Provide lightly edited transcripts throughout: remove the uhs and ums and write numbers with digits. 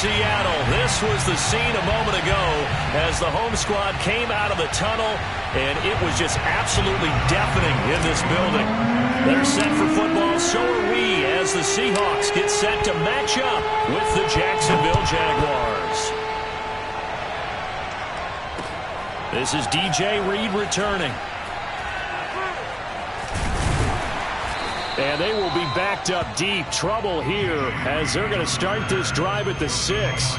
Seattle. This was the scene a moment ago as the home squad came out of the tunnel, and it was just absolutely deafening in this building. They're set for football, so are we, as the Seahawks get set to match up with the Jacksonville Jaguars. This is DJ Reed returning. And they will be backed up deep. Trouble here as they're going to start this drive at the 6.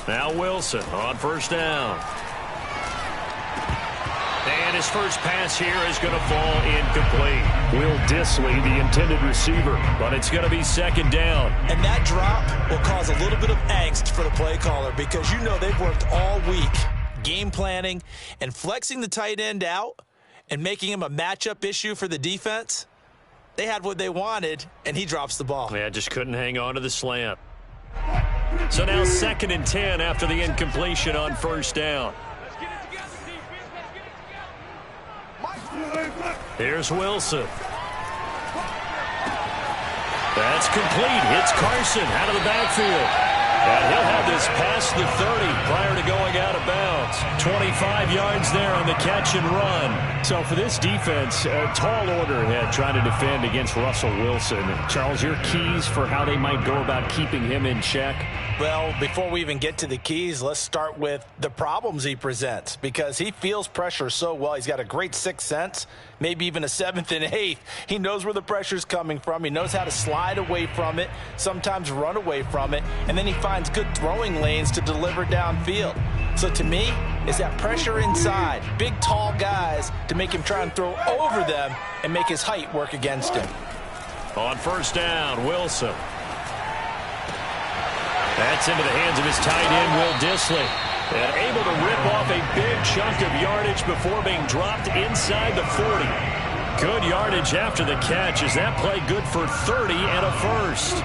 Now Wilson on first down. And his first pass here is going to fall incomplete. Will Dissly, the intended receiver, but it's going to be second down. And that drop will cause a little bit of angst for the play caller because you know they've worked all week game planning and flexing the tight end out and making him a matchup issue for the defense. They had what they wanted, and he drops the ball. Yeah, just couldn't hang on to the slant. So now 2nd and 10 after the incompletion on first down. Here's Wilson. That's complete. Hits Carson out of the backfield. And he'll have this past the 30 prior to going out of bounds. 25 yards there on the catch and run. So for this defense, a tall order ahead trying to defend against Russell Wilson. Charles, your keys for how they might go about keeping him in check? Well, before we even get to the keys, let's start with the problems he presents because he feels pressure so well. He's got a great sixth sense, maybe even a 7th and 8th. He knows where the pressure's coming from. He knows how to slide away from it, sometimes run away from it, and then he finds good throwing lanes to deliver downfield. So to me, it's that pressure inside, big, tall guys to make him try and throw over them and make his height work against him. On first down, Wilson. That's into the hands of his tight end, Will Dissly. And able to rip off a big chunk of yardage before being dropped inside the 40. Good yardage after the catch. Is that play good for 30 and a first?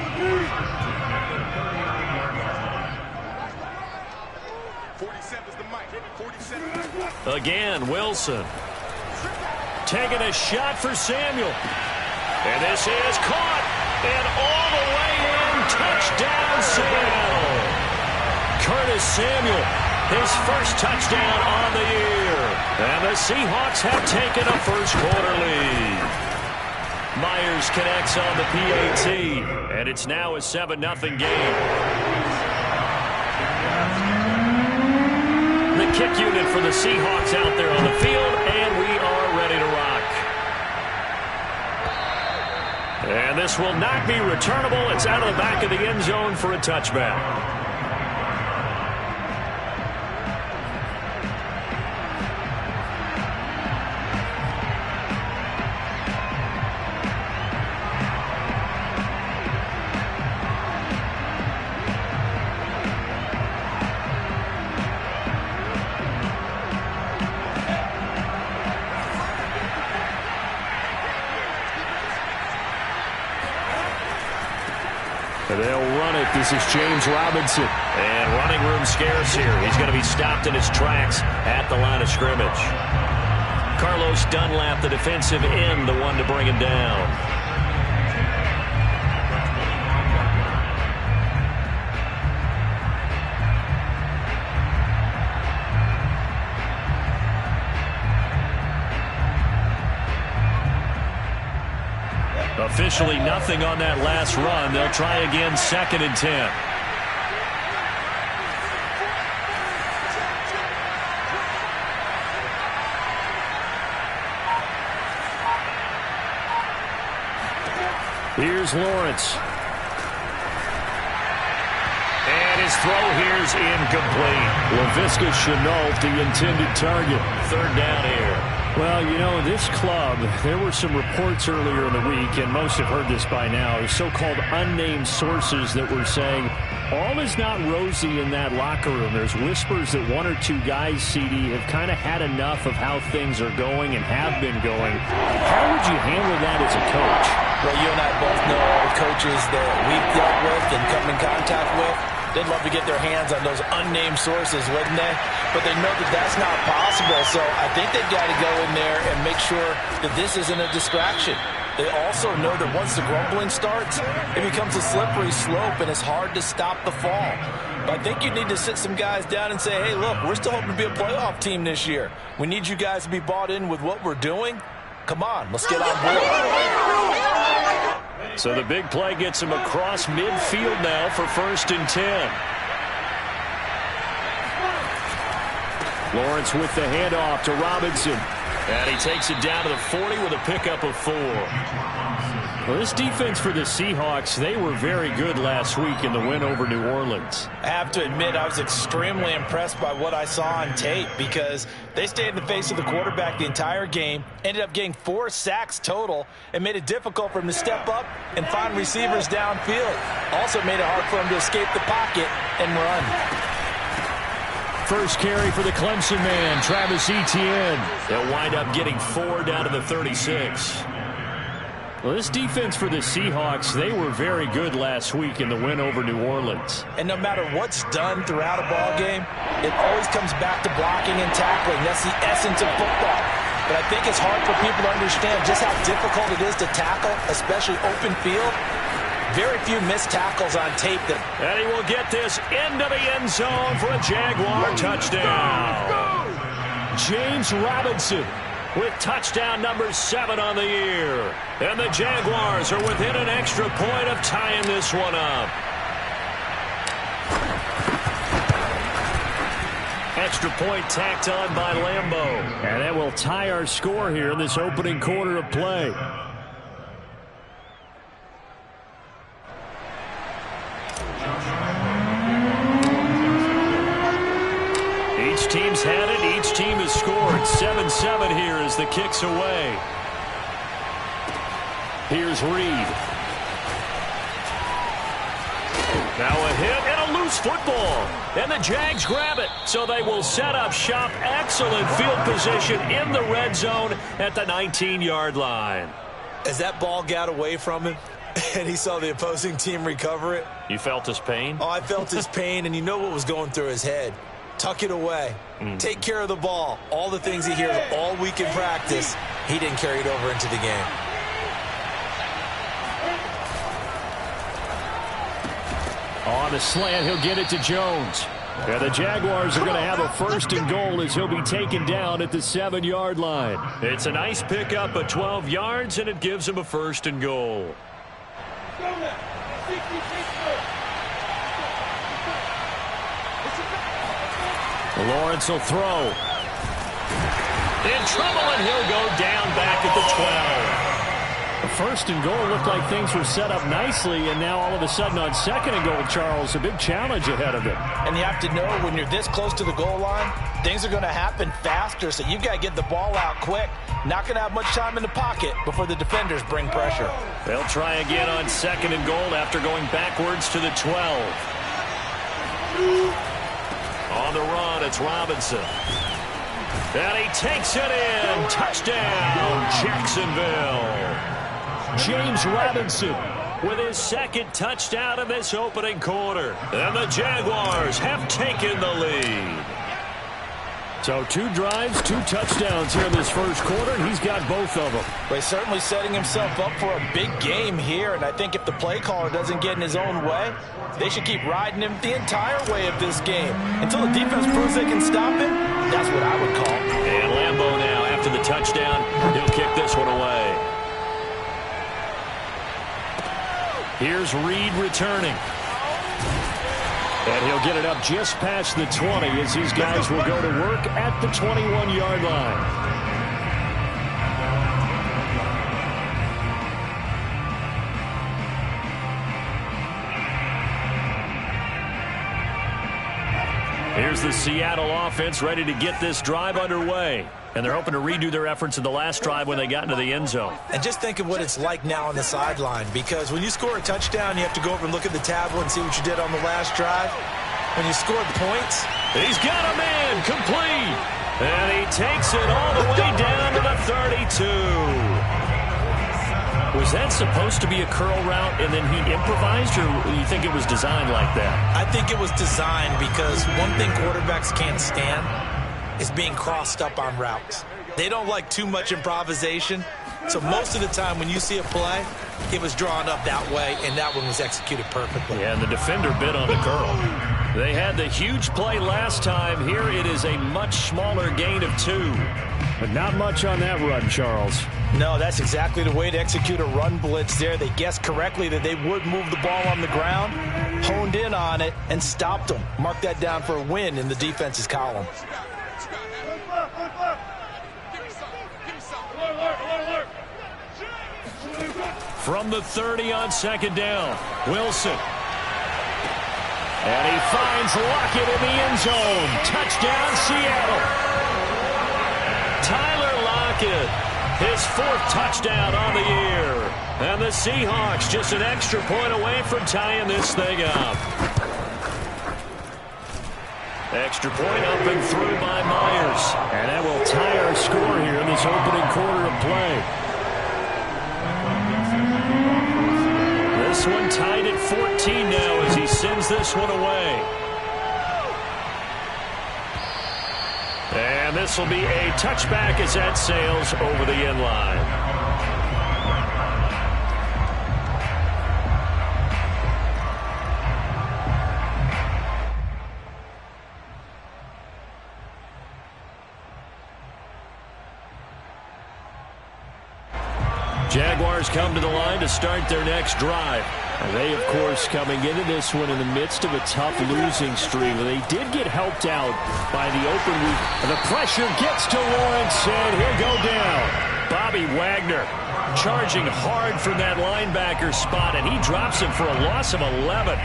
47's the mic. 47. Again, Wilson. Taking a shot for Samuel. And this is caught. And all the way in. Touchdown, Seattle. Curtis Samuel, his first touchdown on the year. And the Seahawks have taken a first-quarter lead. Myers connects on the PAT. And it's now a 7-0 game. The kick unit for the Seahawks out there on the field, and we are ready to rock. And this will not be returnable. It's out of the back of the end zone for a touchback. They'll run it. This is James Robinson. And running room scarce here. He's going to be stopped in his tracks at the line of scrimmage. Carlos Dunlap, the defensive end, the one to bring him down. Officially nothing on that last run. They'll try again, 2nd and 10. Here's Lawrence. And his throw here's incomplete. Laviska Shenault, the intended target. 3rd down here. Well, you know, this club, there were some reports earlier in the week, and most have heard this by now, so-called unnamed sources that were saying All is not rosy in that locker room. There's whispers that one or two guys, CD, have kind of had enough of how things are going and have been going. How would you handle that as a coach? Well, you and I both know all the coaches that we've dealt with and come in contact with. They'd love to get their hands on those unnamed sources, wouldn't they? But they know that that's not possible, so I think they've got to go in there and make sure that this isn't a distraction. They also know that once the grumbling starts, it becomes a slippery slope, and it's hard to stop the fall. But I think you need to sit some guys down and say, hey, look, we're still hoping to be a playoff team this year. We need you guys to be bought in with what we're doing. Come on, let's get on board. So the big play gets him across midfield now for 1st and 10. Lawrence with the handoff to Robinson. And he takes it down to the 40 with a pickup of 4. Well, this defense for the Seahawks, they were very good last week in the win over New Orleans. I have to admit, I was extremely impressed by what I saw on tape because they stayed in the face of the quarterback the entire game, ended up getting 4 sacks total, and made it difficult for him to step up and find receivers downfield. Also made it hard for him to escape the pocket and run. First carry for the Clemson man, Travis Etienne. They'll wind up getting 4 down to the 36. Well, this defense for the Seahawks, they were very good last week in the win over New Orleans. And no matter what's done throughout a ball game, it always comes back to blocking and tackling. That's the essence of football. But I think it's hard for people to understand just how difficult it is to tackle, especially open field. Very few missed tackles on tape. And he will get this into the end zone for a Jaguar touchdown. James Robinson with touchdown number 7 on the year. And the Jaguars are within an extra point of tying this one up. Extra point tacked on by Lambo. And that will tie our score here in this opening quarter of play. Each team's had it. Each team has scored. 7-7 here as the kick's away. Here's Reed. Now a hit and a loose football. And the Jags grab it. So they will set up shop. Excellent field position in the red zone at the 19-yard line. As that ball got away from him and he saw the opposing team recover it. You felt his pain? Oh, I felt his pain, and you know what was going through his head. Tuck it away. Take care of the ball. All the things he hears all week in practice, he didn't carry it over into the game. On the slant, he'll get it to Jones. And the Jaguars are going to have a 1st and goal as he'll be taken down at the 7-yard line. It's a nice pickup of 12 yards, and it gives him a 1st and goal. Lawrence will throw. In trouble, and he'll go down back at the 12. The 1st and goal looked like things were set up nicely, and now all of a sudden on 2nd and goal, Charles, a big challenge ahead of him. And you have to know when you're this close to the goal line, things are going to happen faster, so you've got to get the ball out quick. Not going to have much time in the pocket before the defenders bring pressure. They'll try again on 2nd and goal after going backwards to the 12. On the run, it's Robinson. And he takes it in. Touchdown, Jacksonville. James Robinson with his 2nd touchdown in this opening quarter. And the Jaguars have taken the lead. So 2 drives, 2 touchdowns here in this 1st quarter, and he's got both of them. But he's certainly setting himself up for a big game here, and I think if the play caller doesn't get in his own way, they should keep riding him the entire way of this game. Until the defense proves they can stop him, that's what I would call. And Lambo now, after the touchdown, he'll kick this one away. Here's Reed returning. And he'll get it up just past the 20 as these guys will go to work at the 21-yard line. Here's is the Seattle offense ready to get this drive underway. And they're hoping to redo their efforts in the last drive when they got into the end zone. And just think of what it's like now on the sideline, because when you score a touchdown, you have to go over and look at the tableau and see what you did on the last drive. When you scored points, he's got a man complete. And he takes it all the way down to the 32. Was that supposed to be a curl route and then he improvised, or you think it was designed like that? I think it was designed because one thing quarterbacks can't stand is being crossed up on routes. They don't like too much improvisation. So most of the time when you see a play, it was drawn up that way, and that one was executed perfectly. Yeah, and the defender bit on the curl. They had the huge play last time. Here it is a much smaller gain of 2. But not much on that run, Charles. No, that's exactly the way to execute a run blitz there. They guessed correctly that they would move the ball on the ground, honed in on it, and stopped them. Mark that down for a win in the defense's column. From the 30 on second down, Wilson. And he finds Lockett in the end zone. Touchdown, Seattle. Tyler Lockett, his 4th touchdown on the year. And the Seahawks just an extra point away from tying this thing up. Extra point up and through by Myers. And that will tie our score here in this opening quarter of play. This one tied at 14 now as he sends this one away. And this will be a touchback as that sails over the end line. Jaguars come to the line to start their next drive. And they, of course, coming into this one in the midst of a tough losing streak. They did get helped out by the open week. And the pressure gets to Lawrence, and he'll go down. Bobby Wagner charging hard from that linebacker spot, and he drops him for a loss of 11.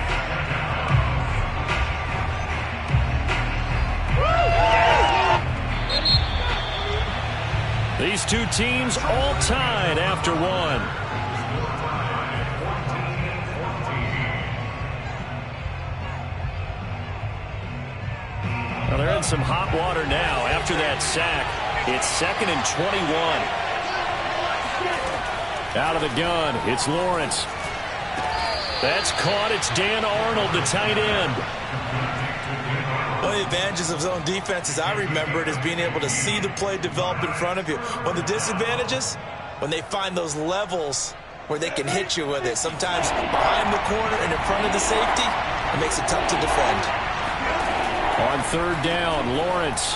These two teams all tied after one. Well, they're in some hot water now after that sack. It's 2nd and 21. Out of the gun, it's Lawrence. That's caught. It's Dan Arnold, the tight end. One of the advantages of zone defense, as I remember it, is being able to see the play develop in front of you. One of the disadvantages, when they find those levels where they can hit you with it. Sometimes behind the corner and in front of the safety, it makes it tough to defend. On 3rd down, Lawrence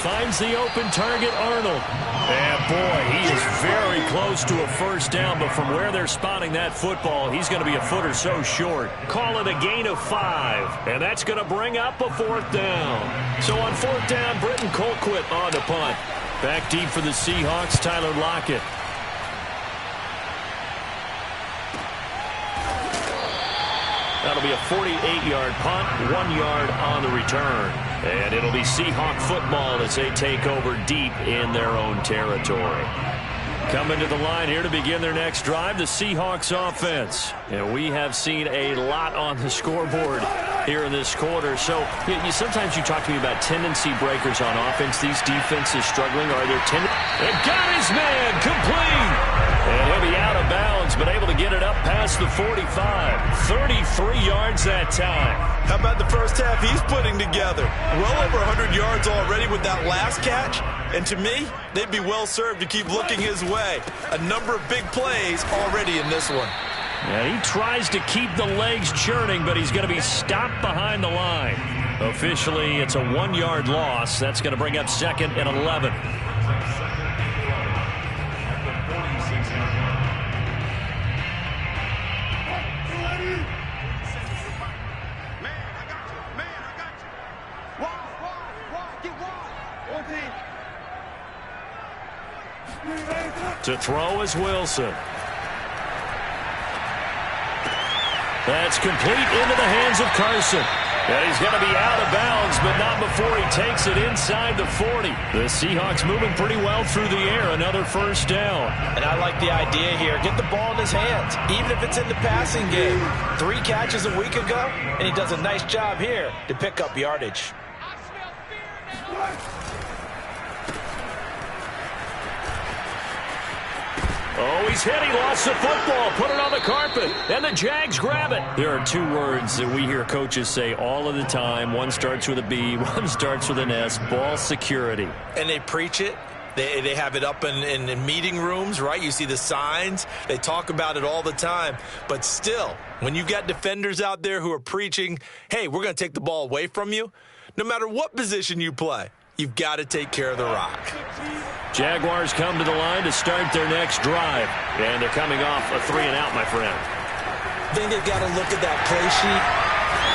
finds the open target, Arnold. And boy, he is very close to a first down, but from where they're spotting that football, he's going to be a foot or so short. Call it a gain of 5, and that's going to bring up a 4th down. So on 4th down, Britton Colquitt on the punt. Back deep for the Seahawks, Tyler Lockett. That'll be a 48-yard punt, 1 yard on the return. And it'll be Seahawk football as they take over deep in their own territory. Coming to the line here to begin their next drive, the Seahawks offense. And we have seen a lot on the scoreboard here in this quarter. So sometimes you talk to me about tendency breakers on offense. These defenses struggling. Are there and got his man complete. And he'll be out of bounds, but able to get it up past the 45. 33 yards that time. How about the first half he's putting together? Well over 100 yards already with that last catch. And to me, they'd be well served to keep looking his way. A number of big plays already in this one. Yeah, he tries to keep the legs churning, but he's going to be stopped behind the line. Officially, it's a 1 yard loss. That's going to bring up 2nd and 11. To throw is Wilson. That's complete into the hands of Carson. And he's going to be out of bounds, but not before he takes it inside the 40. The Seahawks moving pretty well through the air. Another first down. And I like the idea here. Get the ball in his hands, even if it's in the passing game. 3 catches a week ago, and he does a nice job here to pick up yardage. Oh, he's hit. He lost the football. Put it on the carpet. And the Jags grab it. There are 2 words that we hear coaches say all of the time. One starts with a B. One starts with an S. Ball security. And they preach it. They have it up in meeting rooms, right? You see the signs. They talk about it all the time. But still, when you've got defenders out there who are preaching, hey, we're going to take the ball away from you, no matter what position you play, you've got to take care of the rock. Jaguars come to the line to start their next drive. And they're coming off a 3-and-out, my friend. I think they've got to look at that play sheet.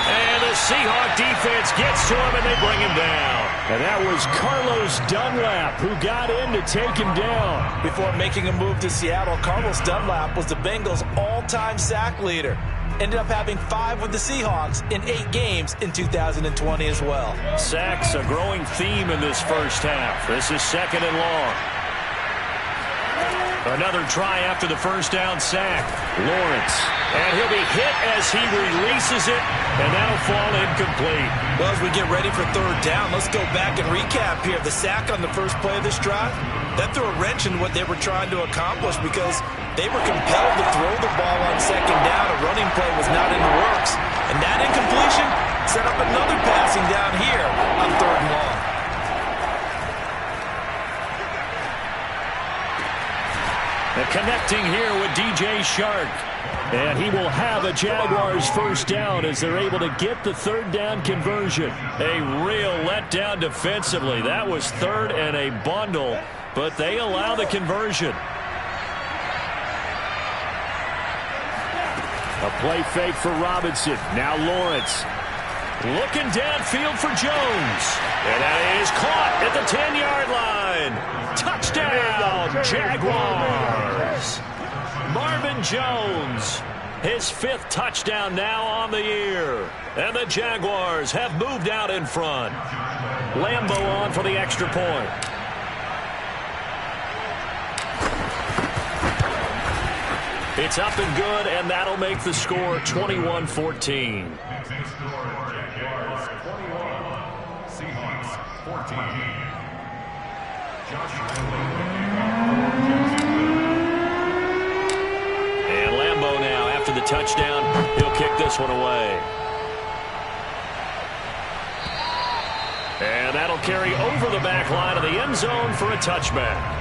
And the Seahawk defense gets to him, and they bring him down. And that was Carlos Dunlap who got in to take him down. Before making a move to Seattle, Carlos Dunlap was the Bengals' all-time sack leader. Ended up having 5 with the Seahawks in 8 games in 2020 as well. Sacks, a growing theme in this first half. This is 2nd and long. Another try after the first down sack. Lawrence. And he'll be hit as he releases it, and that'll fall incomplete. Well, as we get ready for 3rd down, let's go back and recap here. The sack on the first play of this drive, that threw a wrench in what they were trying to accomplish because they were compelled to throw the ball on 2nd down. A running play was not in the works. And that incompletion set up another passing down here on 3rd and long. And connecting here with DJ Chark. And he will have a Jaguars first down as they're able to get the 3rd down conversion. A real letdown defensively. That was 3rd and a bundle, but they allow the conversion. A play fake for Robinson. Now Lawrence. Looking downfield for Jones. And that is caught at the 10-yard line. Touchdown, Jaguars. Marvin Jones, his 5th touchdown now on the year. And the Jaguars have moved out in front. Lambo on for the extra point. It's up and good, and that'll make the score 21-14. And Lambo now, after the touchdown, he'll kick this one away. And that'll carry over the back line of the end zone for a touchback.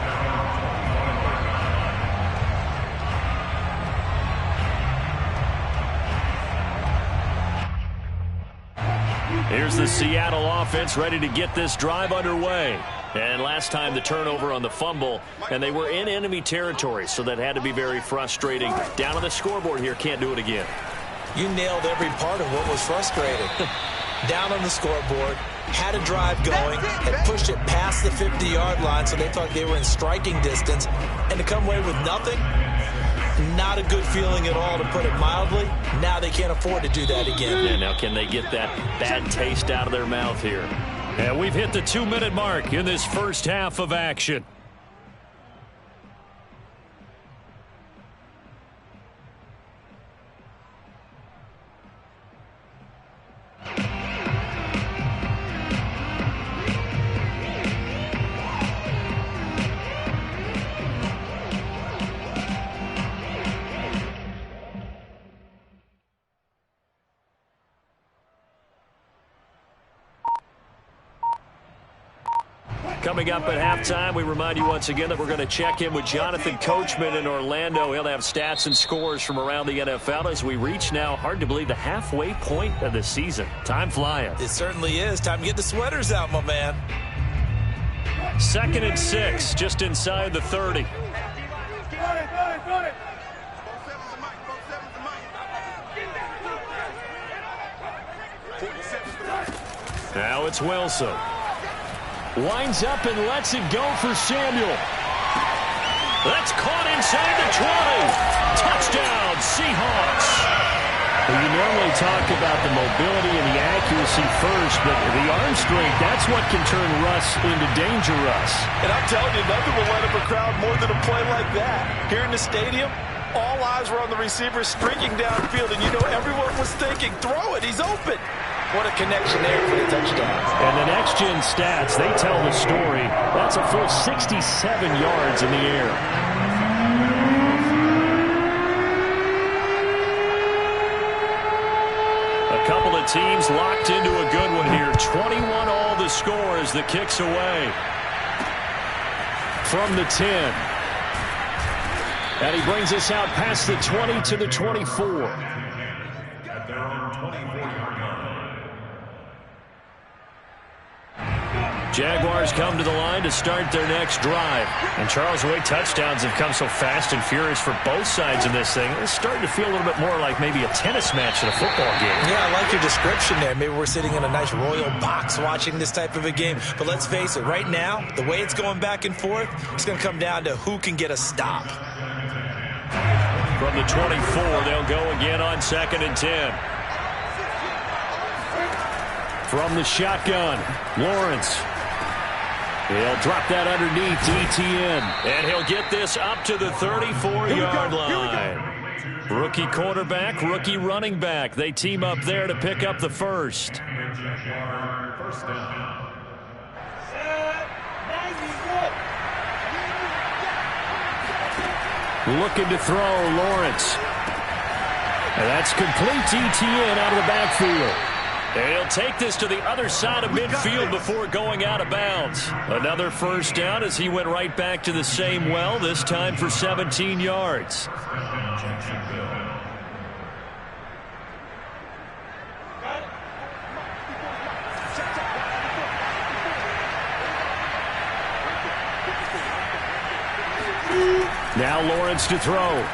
Here's the Seattle offense ready to get this drive underway. And last time the turnover on the fumble, and they were in enemy territory, so that had to be very frustrating. Down on the scoreboard here, can't do it again. You nailed every part of what was frustrating. Down on the scoreboard, had a drive going, had pushed it past the 50-yard line, so they thought they were in striking distance, and to come away with nothing, not a good feeling at all, to put it mildly. Now they can't afford to do that again. Yeah, now can they get that bad taste out of their mouth here? And we've hit the 2-minute mark in this first half of action. Coming up at halftime, we remind you once again that we're going to check in with Jonathan Coachman in Orlando. He'll have stats and scores from around the NFL as we reach now, hard to believe, the halfway point of the season. Time flying. It certainly is. Time to get the sweaters out, my man. 2nd and 6, just inside the 30. Now it's Wilson. Winds up and lets it go for Samuel. That's caught inside the 20. Touchdown, Seahawks. Well, you normally talk about the mobility and the accuracy first, but the arm strength, that's what can turn Russ into danger Russ. And I'm telling you, nothing will light up a crowd more than a play like that. Here in the stadium, all eyes were on the receiver streaking downfield, and you know everyone was thinking, throw it, he's open. What a connection there for the touchdown. And the next-gen stats, they tell the story. That's a full 67 yards in the air. A couple of teams locked into a good one here. 21 all the score as the kick's away. From the 10. And he brings us out past the 20 to the 24. At their own 24-yard line. Jaguars come to the line to start their next drive. And Charles, the way touchdowns have come so fast and furious for both sides in this thing, it's starting to feel a little bit more like maybe a tennis match than a football game. Yeah, I like your description there. Maybe we're sitting in a nice royal box watching this type of a game. But let's face it, right now, the way it's going back and forth, it's going to come down to who can get a stop. From the 24, they'll go again on 2nd and 10. From the shotgun, Lawrence. He'll drop that underneath to Etienne. And he'll get this up to the 34-yard line. Rookie quarterback, rookie running back. They team up there to pick up the first. First down. Looking to throw, Lawrence. And that's complete to Etienne out of the backfield. And he'll take this to the other side of midfield before going out of bounds. Another first down as he went right back to the same well, this time for 17 yards. Now Lawrence to throw.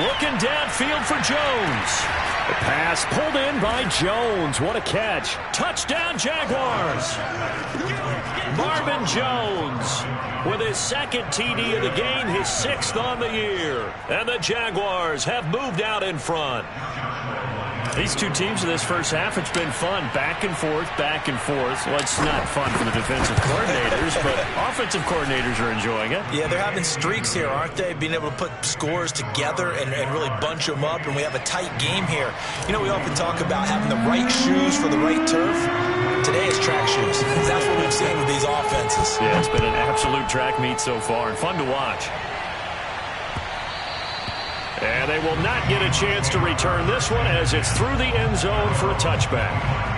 Looking downfield for Jones. The pass pulled in by Jones. What a catch. Touchdown, Jaguars. Marvin Jones with his second TD of the game, his 6th on the year. And the Jaguars have moved out in front. These two teams in this first half, it's been fun. Back and forth, back and forth. Well, it's not fun for the defensive coordinators, but offensive coordinators are enjoying it. Yeah, they're having streaks here, aren't they? Being able to put scores together and really bunch them up, and we have a tight game here. You know, we often talk about having the right shoes for the right turf. Today is track shoes. That's what we've seen with these offenses. Yeah, it's been an absolute track meet so far, and fun to watch. And they will not get a chance to return this one as it's through the end zone for a touchback.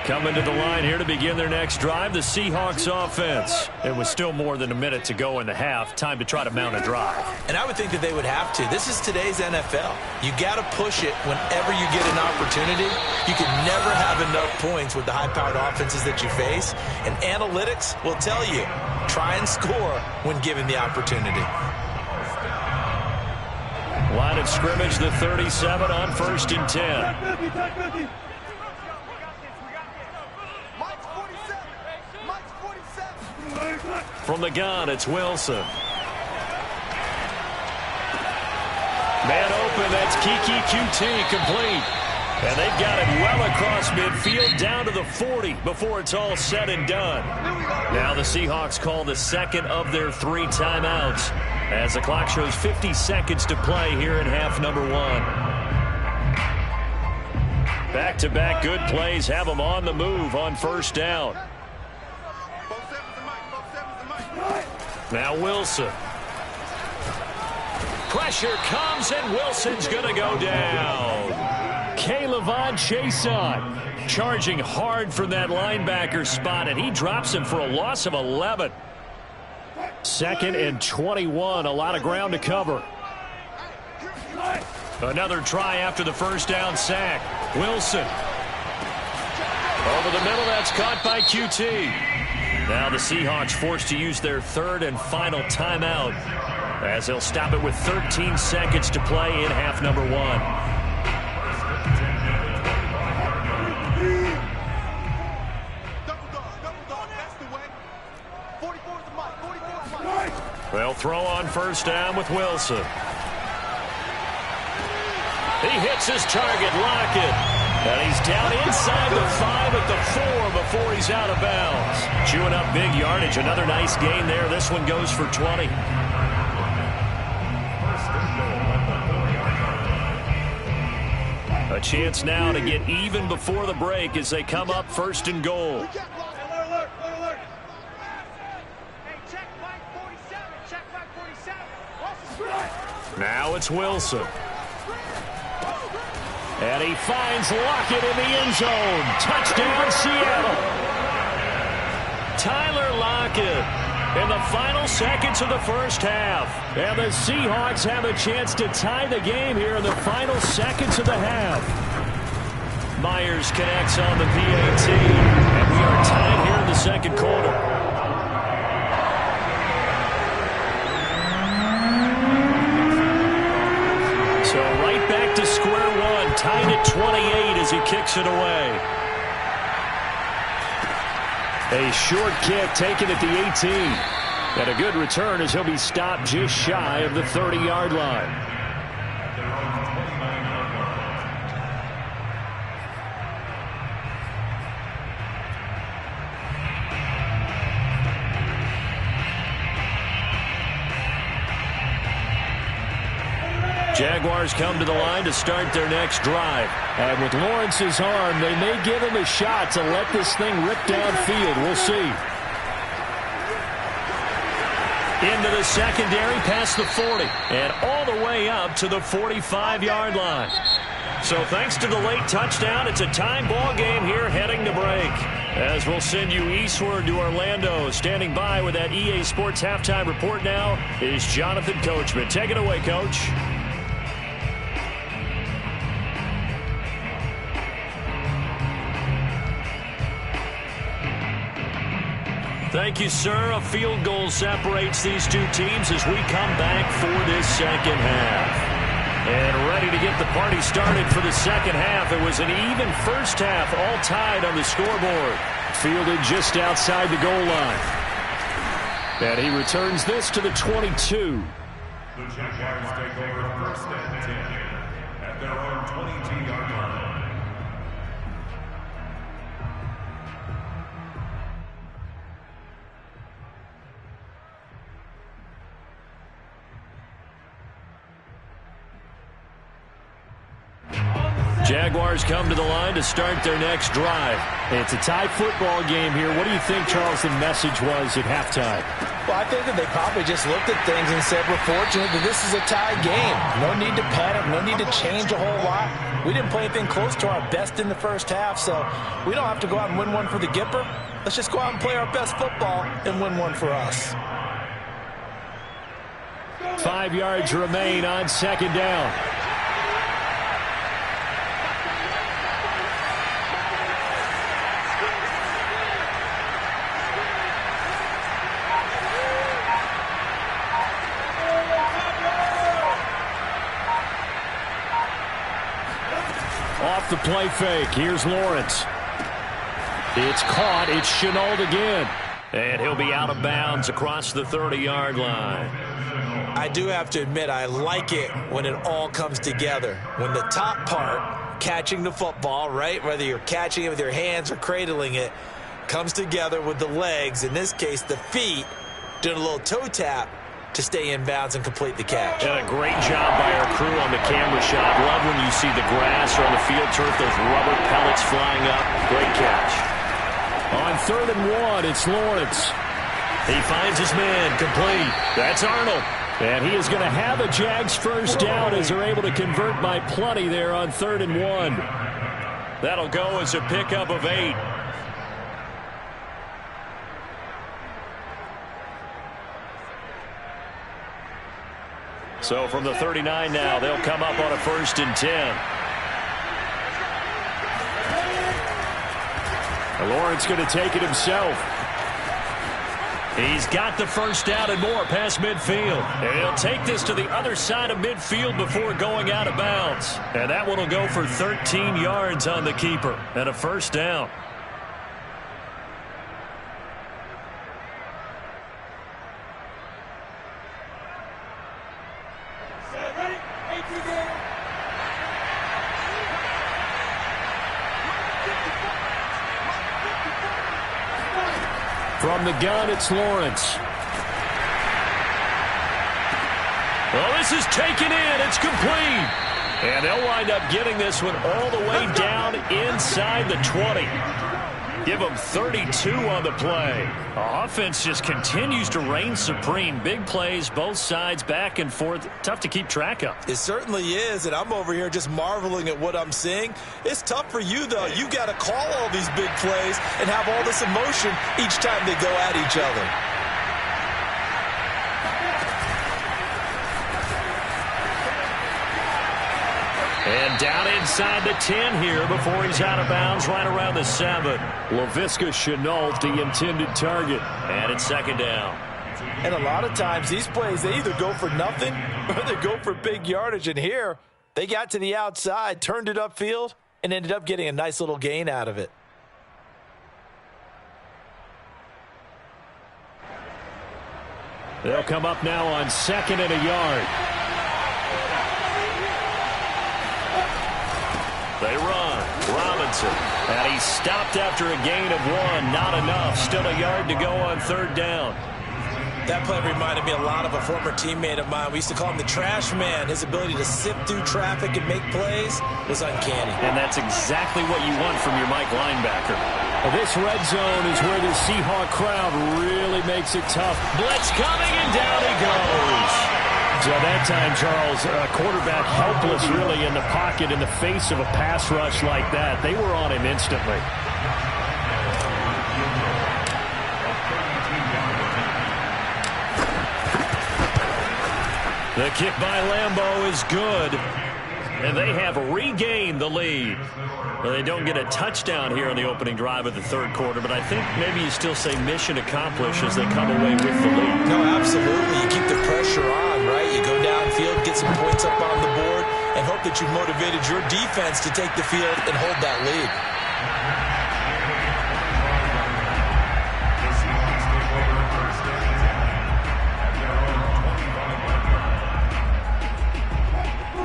Coming to the line here to begin their next drive, the Seahawks offense. It was still more than a minute to go in the half. Time to try to mount a drive. And I would think that they would have to. This is today's NFL. You got to push it whenever you get an opportunity. You can never have enough points with the high-powered offenses that you face. And analytics will tell you, try and score when given the opportunity. Line of scrimmage, the 37 on 1st and 10. From the gun, it's Wilson. Man open, that's Keke QT, complete. And they've got it well across midfield, down to the 40 before it's all said and done. Now the Seahawks call the second of their 3 timeouts as the clock shows 50 seconds to play here in half number 1. Back-to-back good plays have them on the move on 1st down. Now Wilson. Pressure comes, and Wilson's going to go down. K'Lavon Chaisson charging hard from that linebacker spot, and he drops him for a loss of 11. 2nd and 21, a lot of ground to cover. Another try after the first down sack. Wilson. Over the middle, that's caught by QT. Now the Seahawks forced to use their 3rd and final timeout as they'll stop it with 13 seconds to play in half number 1. They'll throw on first down with Wilson. He hits his target, Lockett. And he's down inside the 5 at the 4 before he's out of bounds. Chewing up big yardage. Another nice gain there. This one goes for 20. A chance now to get even before the break as they come up first and goal. Now it's Wilson. And he finds Lockett in the end zone. Touchdown, Seattle. Tyler Lockett in the final seconds of the first half. And the Seahawks have a chance to tie the game here in the final seconds of the half. Myers connects on the PAT. And we are tied here in the second quarter. So right back to square one, tied at 28 as he kicks it away. A short kick taken at the 18. And a good return as he'll be stopped just shy of the 30-yard line. Jaguars come to the line to start their next drive. And with Lawrence's arm, they may give him a shot to let this thing rip downfield. We'll see. Into the secondary, past the 40. And all the way up to the 45-yard line. So thanks to the late touchdown, it's a time ball game here heading to break. As we'll send you eastward to Orlando. Standing by with that EA Sports halftime report now is Jonathan Coachman. Take it away, Coach. Thank you, sir. A field goal separates these two teams as we come back for this second half. And ready to get the party started for the second half. It was an even first half, all tied on the scoreboard. Fielded just outside the goal line. And he returns this to the 22. The Jaguars take over first and 10 at their own 22-yard line. Jaguars come to the line to start their next drive. It's a tie football game here. What do you think, Charles, the message was at halftime? Well, I think that they probably just looked at things and said, we're fortunate that this is a tie game. No need to panic. No need to change a whole lot. We didn't play anything close to our best in the first half, so we don't have to go out and win one for the Gipper. Let's just go out and play our best football and win one for us. 5 yards remain on second down. Off the play fake. Here's Lawrence. It's caught. It's Shenault again. And he'll be out of bounds across the 30-yard line. I do have to admit, I like it when it all comes together. When the top part, catching the football, right, whether you're catching it with your hands or cradling it, comes together with the legs, in this case the feet, doing a little toe tap to stay in bounds and complete the catch. And a great job by our crew on the camera shot. Love when you see the grass or on the field turf, those rubber pellets flying up. Great catch. On 3rd and 1, it's Lawrence. He finds his man, complete. That's Arnold. And he is going to have a Jags first down as they're able to convert by plenty there on 3rd and 1. That'll go as a pickup of 8. So from the 39 now, they'll come up on a 1st and 10. Lawrence going to take it himself. He's got the first down and more past midfield. And he'll take this to the other side of midfield before going out of bounds. And that one will go for 13 yards on the keeper and a first down. From the gun, it's Lawrence. Well, this is taken in. It's complete. And they'll wind up getting this one all the way down inside the 20. Give them 32 on the play. Offense just continues to reign supreme. Big plays, both sides, back and forth. Tough to keep track of. It certainly is, and I'm over here just marveling at what I'm seeing. It's tough for you, though. You got to call all these big plays and have all this emotion each time they go at each other. And down inside the 10 here before he's out of bounds right around the 7. Laviska Shenault, the intended target. And it's second down. And a lot of times these plays, they either go for nothing or they go for big yardage. And here, they got to the outside, turned it upfield, and ended up getting a nice little gain out of it. They'll come up now on 2nd and a yard. They run. Robinson. And he's stopped after a gain of 1. Not enough. Still a yard to go on 3rd down. That play reminded me a lot of a former teammate of mine. We used to call him the trash man. His ability to sift through traffic and make plays was uncanny. And that's exactly what you want from your Mike linebacker. This red zone is where the Seahawk crowd really makes it tough. Blitz coming, and down he goes. So that time, Charles, a quarterback helpless really in the pocket in the face of a pass rush like that. They were on him instantly. The kick by Lambeau is good. And they have regained the lead. Well, they don't get a touchdown here on the opening drive of the 3rd quarter, but I think maybe you still say mission accomplished as they come away with the lead. No, absolutely. You keep the pressure on, right? You go downfield, get some points up on the board, and hope that you've motivated your defense to take the field and hold that lead.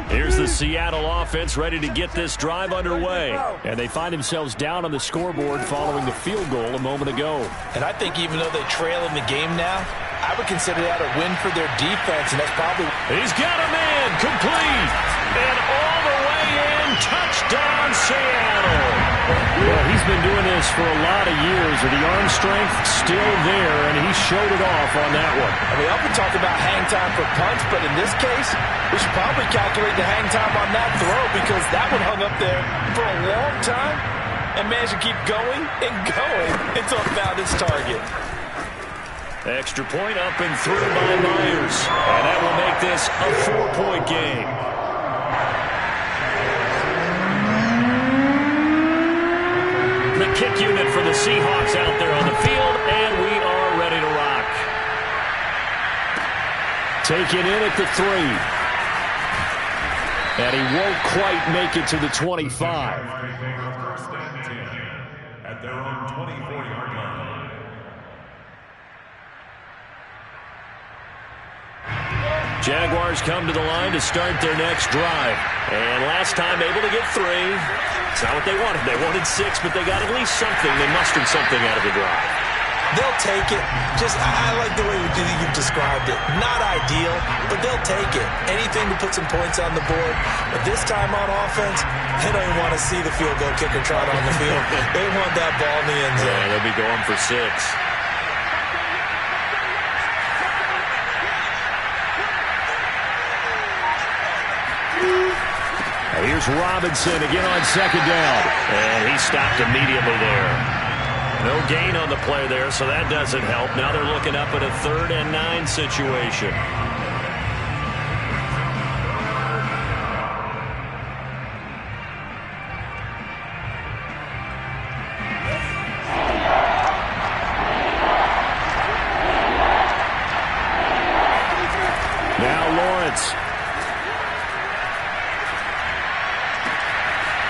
Here's the Seattle offense ready to get this drive underway. And they find themselves down on the scoreboard following the field goal a moment ago. And I think even though they trail in the game now, I would consider that a win for their defense, and that's probably... He's got a man, complete, and all the way in, touchdown Seattle. Well, he's been doing this for a lot of years, with the arm strength still there, and he showed it off on that one. I mean, often talk about hang time for punts, but in this case, we should probably calculate the hang time on that throw, because that one hung up there for a long time and managed to keep going and going until it found its target. Extra point up and through by Myers. And that will make this a 4-point game. The kick unit for the Seahawks out there on the field, and we are ready to rock. Taken in at the 3. And he won't quite make it to the 25. First and 10 at their own 24-yard line. Jaguars come to the line to start their next drive. And last time able to get 3. It's not what they wanted. They wanted 6, but they got at least something. They mustered something out of the drive. They'll take it. I like the way you've described it. Not ideal, but they'll take it. Anything to put some points on the board. But this time on offense, they don't even want to see the field goal kicker trot on the field. They want that ball in the end zone. Yeah, they'll be going for 6. Here's Robinson again on 2nd down. And he stopped immediately there. No gain on the play there, so that doesn't help. Now they're looking up at a 3rd and 9 situation. Now Lawrence.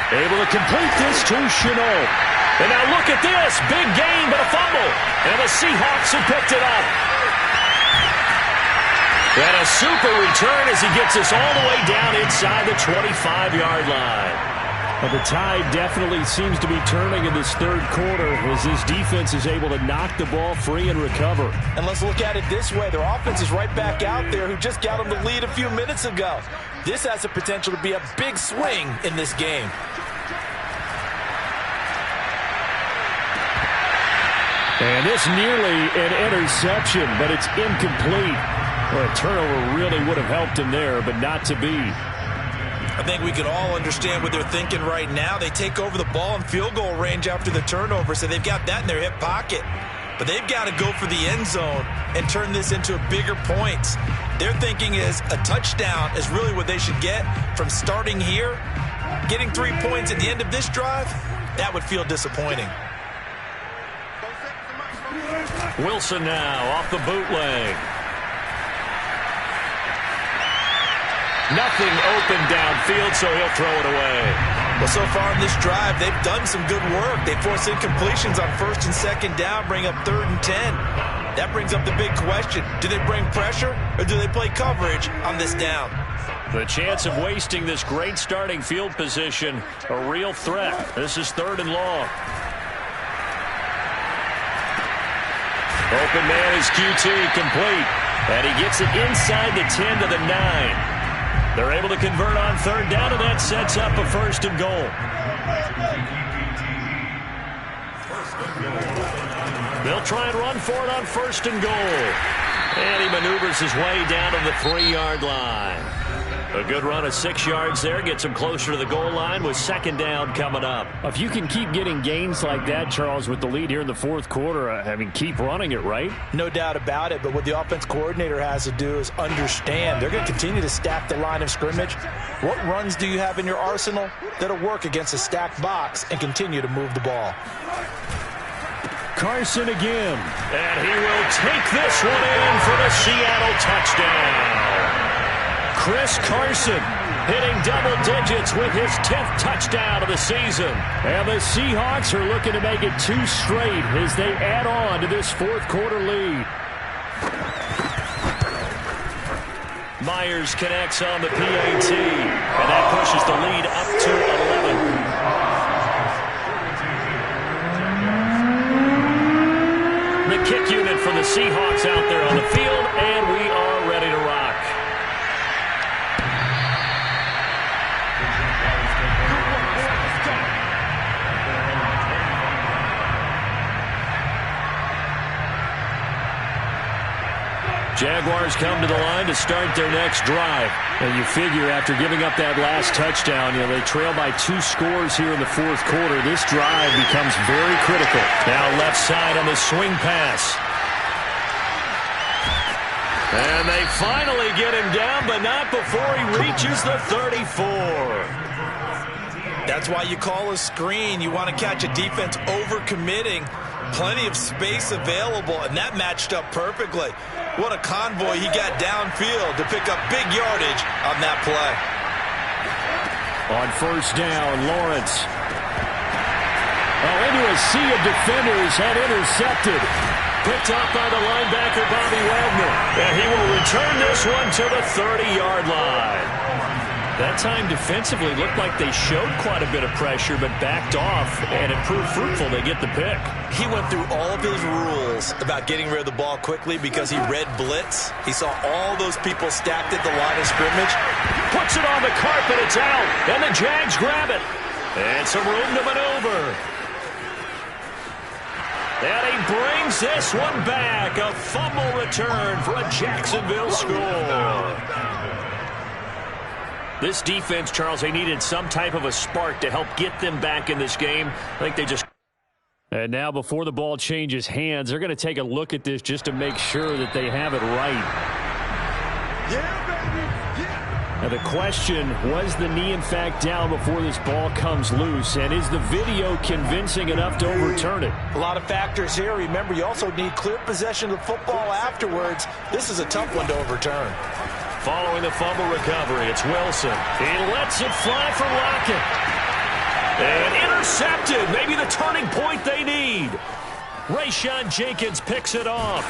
Able to complete this to Shenault. And now look at this. Big gain, but a fumble. And the Seahawks have picked it up. And a super return as he gets us all the way down inside the 25-yard line. Well, the tide definitely seems to be turning in this third quarter as this defense is able to knock the ball free and recover. And let's look at it this way. Their offense is right back out there who just got them the lead a few minutes ago. This has the potential to be a big swing in this game. And this nearly an interception, but it's incomplete. Well, a turnover really would have helped him there, but not to be. I think we can all understand what they're thinking right now. They take over the ball in field goal range after the turnover, so they've got that in their hip pocket. But they've got to go for the end zone and turn this into a bigger points. Their thinking is a touchdown is really what they should get from starting here. Getting 3 points at the end of this drive, that would feel disappointing. Wilson now off the bootleg. Nothing open downfield, so he'll throw it away. Well, so far in this drive, they've done some good work. They force incompletions on 1st and 2nd down, bring up 3rd and 10. That brings up the big question. Do they bring pressure, or do they play coverage on this down? The chance of wasting this great starting field position, a real threat. This is 3rd and long. Open man is QT, complete. And he gets it inside the 10 to the 9. They're able to convert on 3rd down, and that sets up a 1st and goal. They'll try and run for it on 1st and goal. And he maneuvers his way down to the 3-yard line. A good run of 6 yards there gets him closer to the goal line with 2nd down coming up. If you can keep getting gains like that, Charles, with the lead here in the 4th quarter, I mean, keep running it, right? No doubt about it, but what the offense coordinator has to do is understand. They're going to continue to stack the line of scrimmage. What runs do you have in your arsenal that'll work against a stacked box and continue to move the ball? Carson again. And he will take this one in for the Seattle touchdown. Chris Carson hitting double digits with his 10th touchdown of the season. And the Seahawks are looking to make it 2 straight as they add on to this 4th quarter lead. Myers connects on the PAT, and that pushes the lead up to 11. The kick unit for the Seahawks out there on the field, and we are ready to rock. Jaguars come to the line to start their next drive. And you figure after giving up that last touchdown, they trail by 2 scores here in the 4th quarter. This drive becomes very critical. Now left side on the swing pass. And they finally get him down, but not before he reaches the 34. That's why you call a screen. You want to catch a defense over-committing. Plenty of space available, and that matched up perfectly. What a convoy he got downfield to pick up big yardage on that play. On 1st down, Lawrence. Into a sea of defenders and intercepted. Picked up by the linebacker, Bobby Wagner. And he will return this one to the 30-yard line. That time defensively looked like they showed quite a bit of pressure, but backed off, and it proved fruitful. They get the pick. He went through all of his rules about getting rid of the ball quickly because he read blitz. He saw all those people stacked at the line of scrimmage. Puts it on the carpet. It's out. And the Jags grab it. And some room to maneuver. And he brings this one back. A fumble return for a Jacksonville score. This defense, Charles, they needed some type of a spark to help get them back in this game. I think they just... And now before the ball changes hands, they're going to take a look at this just to make sure that they have it right. Yeah, baby. Yeah. Now the question, was the knee in fact down before this ball comes loose? And is the video convincing enough to overturn it? A lot of factors here. Remember, you also need clear possession of the football afterwards. This is a tough one to overturn. Following the fumble recovery, it's Wilson. He lets it fly for Lockett. And intercepted. Maybe the turning point they need. Rayshawn Jenkins picks it off.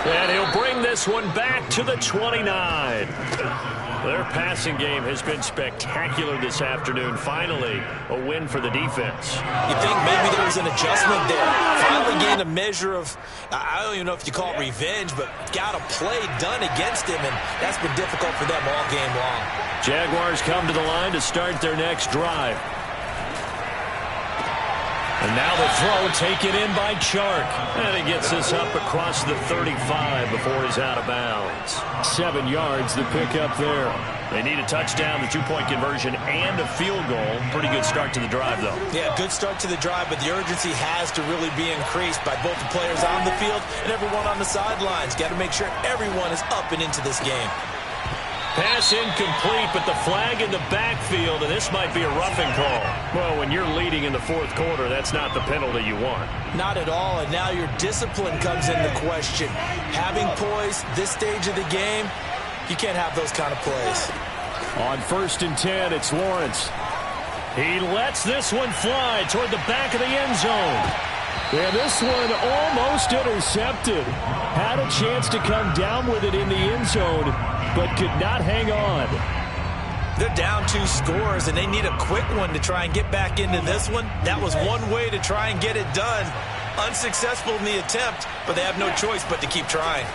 And he'll bring this one back to the 29. Their passing game has been spectacular this afternoon. Finally, a win for the defense. You think maybe there was an adjustment there. Finally gained a measure of, I don't even know if you call it revenge, but got a play done against him, and that's been difficult for them all game long. Jaguars come to the line to start their next drive. And now the throw taken in by Chark. And he gets this up across the 35 before he's out of bounds. 7 yards, the pickup there. They need a touchdown, the two-point conversion, and a field goal. Pretty good start to the drive, though. Yeah, good start to the drive, but the urgency has to really be increased by both the players on the field and everyone on the sidelines. Got to make sure everyone is up and into this game. Pass incomplete, but the flag in the backfield, and this might be a roughing call. Well, when you're leading in the fourth quarter, that's not the penalty you want. Not at all, and now your discipline comes into question. Having poise this stage of the game, you can't have those kind of plays. On 1st and 10, it's Lawrence. He lets this one fly toward the back of the end zone. And this one almost intercepted. Had a chance to come down with it in the end zone, but could not hang on. They're down 2 scores, and they need a quick one to try and get back into this one. That was one way to try and get it done. Unsuccessful in the attempt, but they have no choice but to keep trying.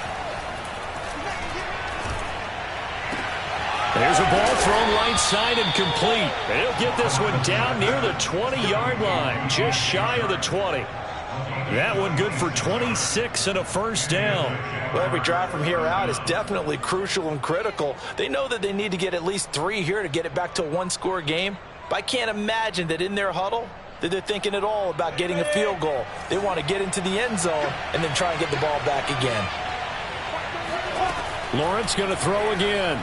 There's a ball thrown right side and complete. And he'll get this one down near the 20-yard line, just shy of the 20. That one good for 26 and a first down. Well, every drive from here out is definitely crucial and critical. They know that they need to get at least 3 here to get it back to a one-score game. But I can't imagine that in their huddle that they're thinking at all about getting a field goal. They want to get into the end zone and then try and get the ball back again. Lawrence going to throw again.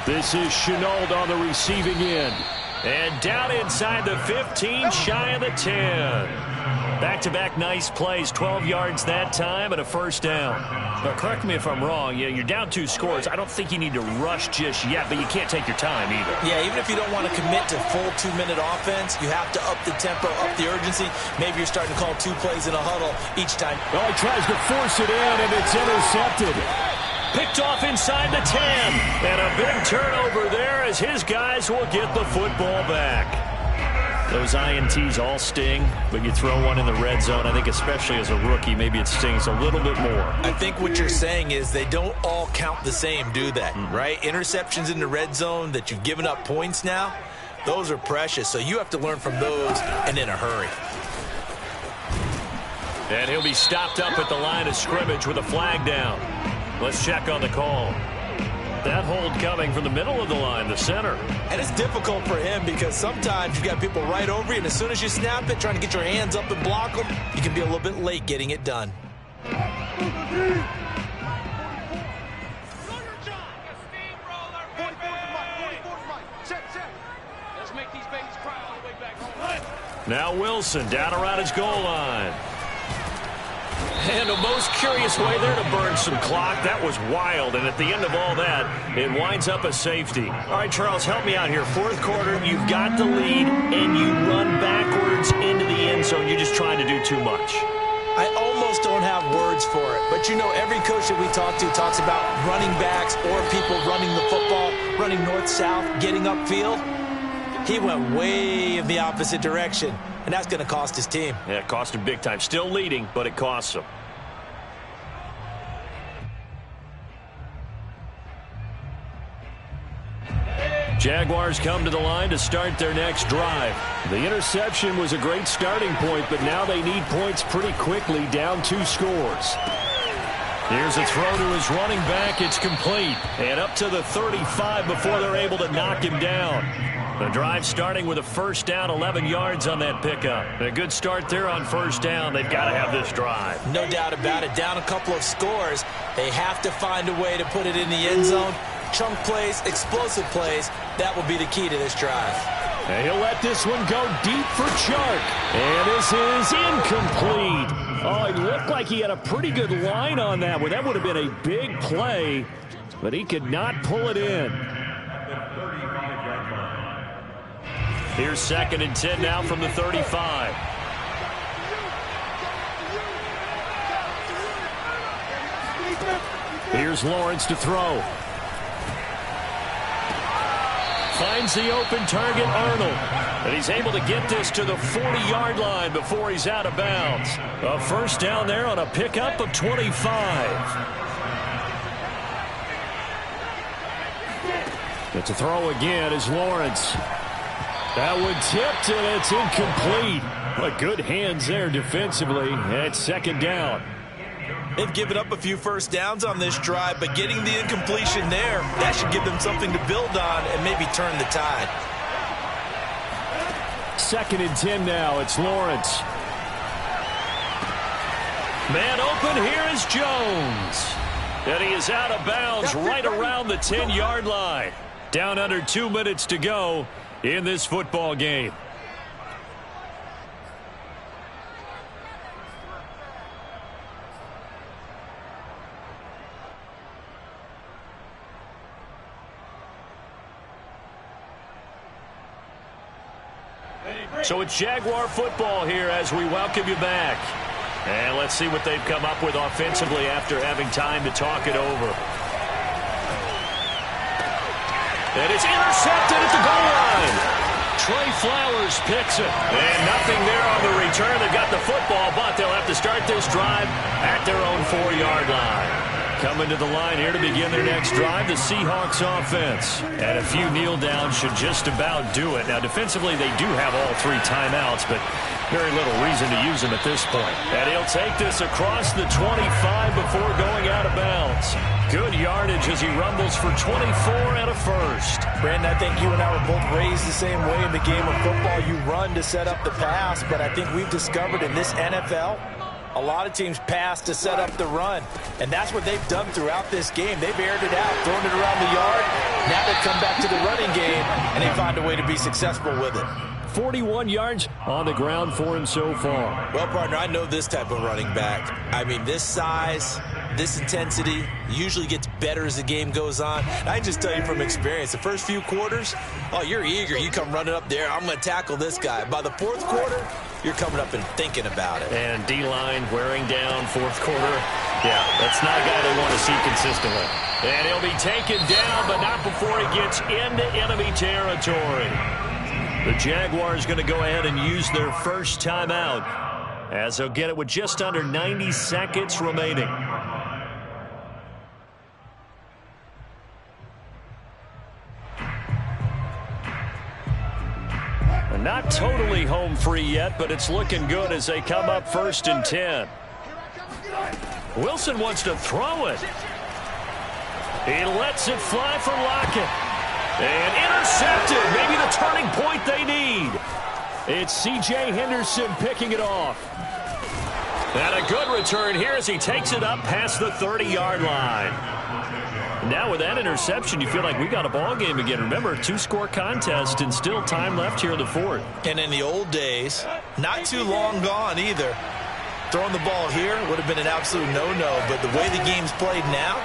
This is Shenault on the receiving end. And down inside the 15, shy of the 10. Back-to-back nice plays, 12 yards that time and a first down. Now, correct me if I'm wrong. Yeah, you're down 2 scores. I don't think you need to rush just yet, but you can't take your time either. Yeah, even if you don't want to commit to full 2-minute offense, you have to up the tempo, up the urgency. Maybe you're starting to call 2 plays in a huddle each time. Oh, he tries to force it in, and it's intercepted. Picked off inside the 10. And a big turnover there as his guys will get the football back. Those INTs all sting, but you throw one in the red zone. I think especially as a rookie, maybe it stings a little bit more. I think what you're saying is they don't all count the same, do they? Right? Interceptions in the red zone that you've given up points now, those are precious. So you have to learn from those and in a hurry. And he'll be stopped up at the line of scrimmage with a flag down. Let's check on the call. That hold coming from the middle of the line, the center. And it's difficult for him because sometimes you've got people right over you, and as soon as you snap it, trying to get your hands up and block them, you can be a little bit late getting it done. Now Wilson down around his goal line. And a most curious way there to burn some clock. That was wild, and at the end of all that, it winds up a safety. All right, Charles, help me out here. Fourth quarter, you've got the lead, and you run backwards into the end zone. You're just trying to do too much. I almost don't have words for it, but you know every coach that we talk to talks about running backs or people running the football, running north-south, getting upfield. He went way in the opposite direction, and that's going to cost his team. Yeah, it cost him big time. Still leading, but it costs him. Jaguars come to the line to start their next drive. The interception was a great starting point, but now they need points pretty quickly, down 2 scores. Here's a throw to his running back. It's complete. And up to the 35 before they're able to knock him down. The drive starting with a first down, 11 yards on that pickup. A good start there on first down. They've got to have this drive. No doubt about it. Down a couple of scores. They have to find a way to put it in the end zone. Chunk plays, explosive plays. That will be the key to this drive. And he'll let this one go deep for Chark. And this is incomplete. Oh, it looked like he had a pretty good line on that one. That would have been a big play, but he could not pull it in. Here's 2nd and 10 now from the 35. Here's Lawrence to throw. Finds the open target, Arnold. And he's able to get this to the 40-yard line before he's out of bounds. A first down there on a pickup of 25. But to throw again is Lawrence. That one tipped, and it's incomplete. But good hands there defensively at second down. They've given up a few first downs on this drive, but getting the incompletion there, that should give them something to build on and maybe turn the tide. 2nd and 10 now. It's Lawrence. Man open, here is Jones. And he is out of bounds right around the 10-yard line. Down under 2 minutes to go in this football game. So it's Jaguar football here as we welcome you back. And let's see what they've come up with offensively after having time to talk it over. And it's intercepted at the goal line. Trey Flowers picks it. And nothing there on the return. They've got the football, but they'll have to start this drive at their own 4-yard line. Coming to the line here to begin their next drive, the Seahawks offense. And a few kneel downs should just about do it. Now, defensively, they do have all 3 timeouts, but very little reason to use them at this point. And he'll take this across the 25 before going out of bounds. Good yardage as he rumbles for 24 and a first. Brandon, I think you and I were both raised the same way in the game of football. You run to set up the pass, but I think we've discovered in this NFL, a lot of teams pass to set up the run, and that's what they've done throughout this game. They've aired it out, thrown it around the yard. Now they come back to the running game, and they find a way to be successful with it. 41 yards on the ground for him so far. Well, partner, I know this type of running back. I mean, this size, this intensity usually gets better as the game goes on. I just tell you from experience, the first few quarters, oh, you're eager. You come running up there, I'm going to tackle this guy. By the 4th quarter, you're coming up and thinking about it. And D-line wearing down 4th quarter. Yeah, that's not a guy they want to see consistently. And he'll be taken down, but not before he gets into enemy territory. The Jaguars going to go ahead and use their first timeout as they'll get it with just under 90 seconds remaining. Not totally home free yet, but it's looking good as they come up 1st and 10. Wilson wants to throw it. He lets it fly for Lockett. And intercepted. Maybe the turning point they need. It's C.J. Henderson picking it off. And a good return here as he takes it up past the 30-yard line. Now with that interception, you feel like we got a ball game again. Remember, 2-score contest and still time left here in the 4th. And in the old days, not too long gone either. Throwing the ball here would have been an absolute no-no, but the way the game's played now,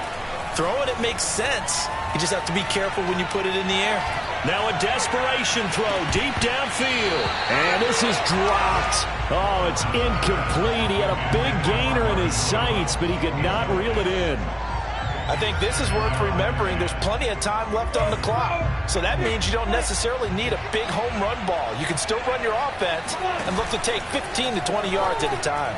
throwing it makes sense. You just have to be careful when you put it in the air. Now a desperation throw deep downfield. And this is dropped. Oh, it's incomplete. He had a big gainer in his sights, but he could not reel it in. I think this is worth remembering. There's plenty of time left on the clock. So that means you don't necessarily need a big home run ball. You can still run your offense and look to take 15 to 20 yards at a time.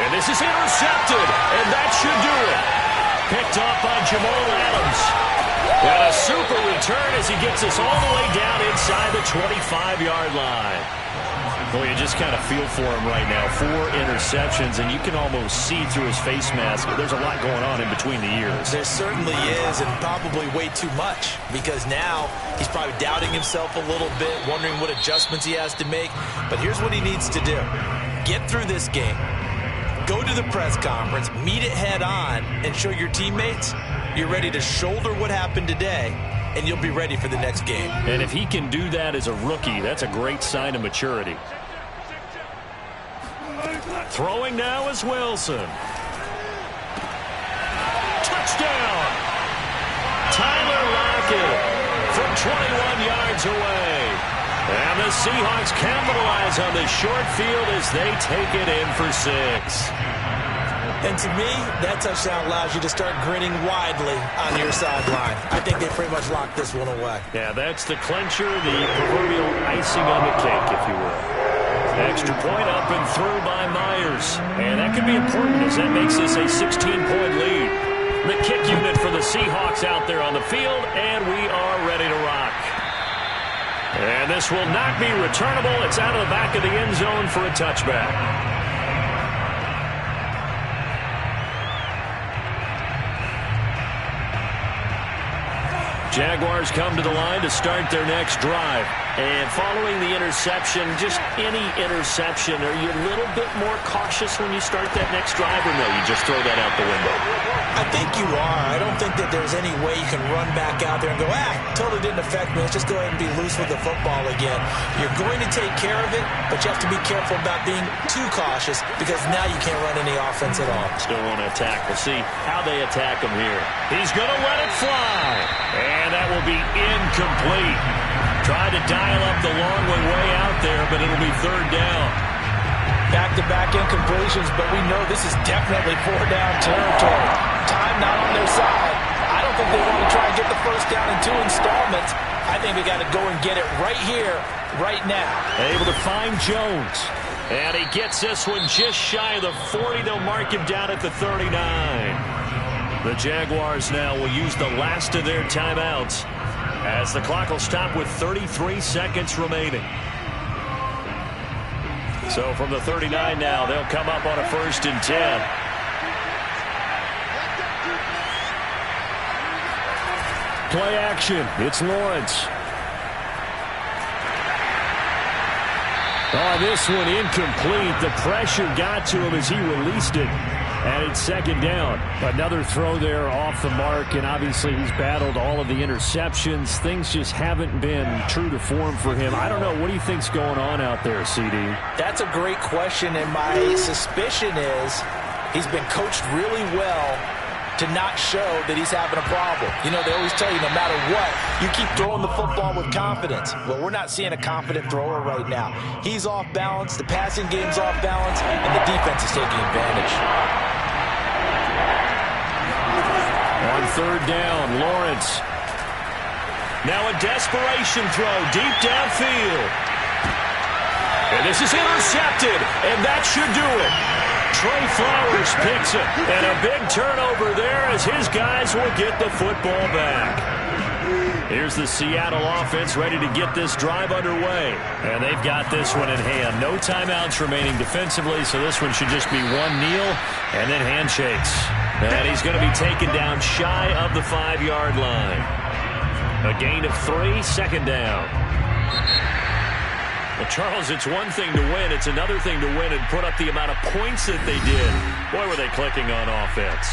And this is intercepted, and that should do it. Picked off by Jamal Adams. And a super return as he gets us all the way down inside the 25-yard line. Well, you just kind of feel for him right now. 4 interceptions, and you can almost see through his face mask. There's a lot going on in between the ears. There certainly is, and probably way too much, because now he's probably doubting himself a little bit, wondering what adjustments he has to make. But here's what he needs to do. Get through this game. Go to the press conference, meet it head on, and show your teammates you're ready to shoulder what happened today, and you'll be ready for the next game. And if he can do that as a rookie, that's a great sign of maturity. Throwing now is Wilson. Touchdown! Tyler Lockett from 21 yards away. And the Seahawks capitalize on the short field as they take it in for 6. And to me, that touchdown allows you to start grinning widely on your sideline. I think they pretty much locked this one away. Yeah, that's the clincher, the proverbial icing on the cake, if you will. Extra point up and through by Myers. And that could be important as that makes this a 16-point lead. The kick unit for the Seahawks out there on the field, and we are ready to rock. And this will not be returnable. It's out of the back of the end zone for a touchback. Jaguars come to the line to start their next drive. And following the interception, just any interception, are you a little bit more cautious when you start that next drive, or no, you just throw that out the window? I think you are. I don't think that there's any way you can run back out there and go, totally didn't affect me. Let's just go ahead and be loose with the football again. You're going to take care of it, but you have to be careful about being too cautious because now you can't run any offense at all. Still want to attack. We'll see how they attack him here. He's going to let it fly. And that will be incomplete. Tried to dial up the long one way out there, but it'll be third down. Back-to-back incompletions, but we know this is definitely four-down territory. Time not on their side. I don't think they want to try and get the first down in 2 installments. I think they got to go and get it right here, right now. Able to find Jones. And he gets this one just shy of the 40. They'll mark him down at the 39. The Jaguars now will use the last of their timeouts as the clock will stop with 33 seconds remaining. So from the 39 now, they'll come up on a 1st and 10. Play action. It's Lawrence. Oh, this one incomplete. The pressure got to him as he released it. And it's 2nd down. Another throw there off the mark, and obviously he's battled all of the interceptions. Things just haven't been true to form for him. I don't know. What do you think's going on out there, CD? That's a great question, and my suspicion is he's been coached really well to not show that he's having a problem. You know, they always tell you no matter what, you keep throwing the football with confidence. Well, we're not seeing a confident thrower right now. He's off balance, the passing game's off balance, and the defense is taking advantage. On 3rd down, Lawrence. Now a desperation throw deep downfield. And this is intercepted, and that should do it. Trey Flowers picks it, and a big turnover there as his guys will get the football back. Here's the Seattle offense ready to get this drive underway. And they've got this one in hand. No timeouts remaining defensively, so this one should just be one kneel and then handshakes. And he's going to be taken down shy of the 5-yard line. A gain of 3, 2nd down. Well, Charles, it's one thing to win. It's another thing to win and put up the amount of points that they did. Boy, were they clicking on offense.